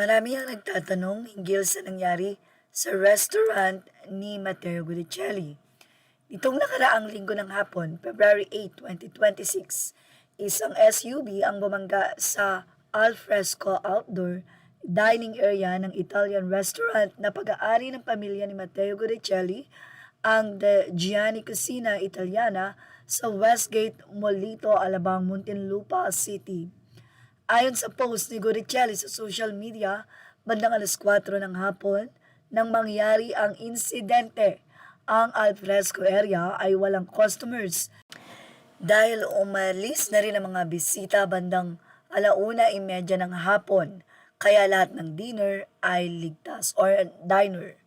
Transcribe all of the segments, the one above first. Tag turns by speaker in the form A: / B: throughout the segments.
A: Marami ang nagtatanong hinggil sa nangyari sa restaurant ni Matteo Guidicelli. Nitong nakaraang linggo ng hapon, February 8, 2026, isang SUV ang bumangga sa alfresco outdoor dining area ng Italian restaurant na pag-aari ng pamilya ni Matteo Guidicelli, ang The Gianni Cucina Italiana sa Westgate, Molito, Alabang, Muntinlupa City. Ayon sa post ni Goricelli sa social media, bandang 4:00 ng hapon, nang mangyari ang insidente, ang alfresco area ay walang customers dahil umalis na rin ang mga bisita bandang 1:30 ng hapon, kaya lahat ng dinner ay ligtas or diner.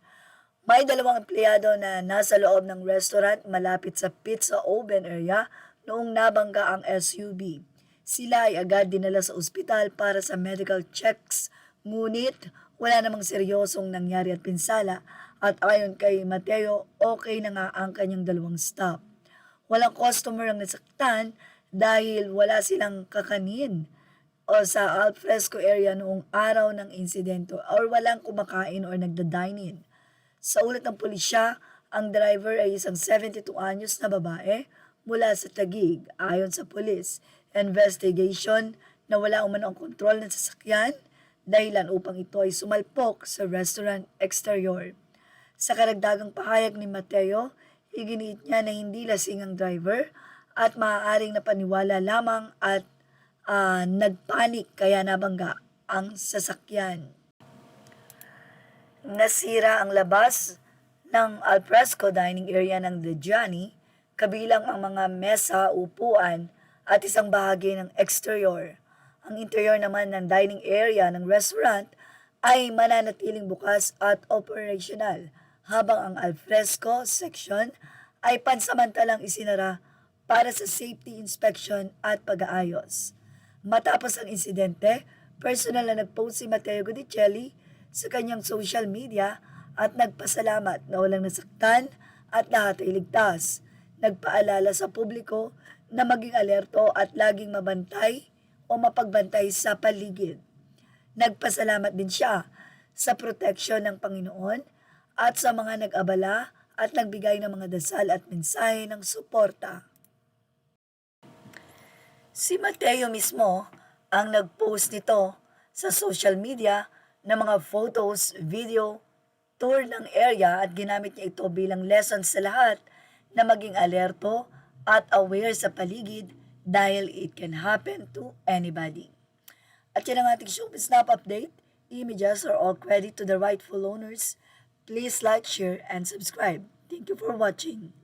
A: May dalawang empleyado na nasa loob ng restaurant malapit sa pizza oven area noong nabangga ang SUV. Sila ay agad dinala sa ospital para sa medical checks, ngunit wala namang seryosong nangyari at pinsala at ayon kay Mateo, okay na nga ang kanyang dalawang staff. Walang customer ang nasaktan dahil wala silang kakanin o sa alfresco area noong araw ng insidente or walang kumakain or nagda-dine-in. Sa ulat ng pulisya, ang driver ay isang 72 anyos na babae mula sa Taguig. Ayon sa pulis, investigation na wala umano ang kontrol ng sasakyan dahilan upang ito ay sumalpok sa restaurant exterior. Sa karagdagang pahayag ni Mateo, iginiit niya na hindi lasing ang driver at maaaring napaniwala lamang at nagpanik kaya nabangga ang sasakyan. Nasira ang labas ng alfresco dining area ng The Gianni, kabilang ang mga mesa, upuan at isang bahagi ng exterior. Ang interior naman ng dining area ng restaurant ay mananatiling bukas at operational, habang ang alfresco section ay pansamantalang isinara para sa safety inspection at pag-aayos. Matapos ang insidente, personal na nag-post si Matteo Guidicelli sa kanyang social media at nagpasalamat na walang nasaktan at lahat ay ligtas. Nagpaalala sa publiko na maging alerto at laging mabantay o mapagbantay sa paligid. Nagpasalamat din siya sa proteksyon ng Panginoon at sa mga nag-abala at nagbigay ng mga dasal at mensahe ng suporta. Si Mateo mismo ang nag-post nito sa social media ng mga photos, video, tour ng area at ginamit niya ito bilang lesson sa lahat na maging alerto at aware sa paligid dahil it can happen to anybody. At yan ang ating showbiz snap update. Images are all credit to the rightful owners. Please like, share, and subscribe. Thank you for watching.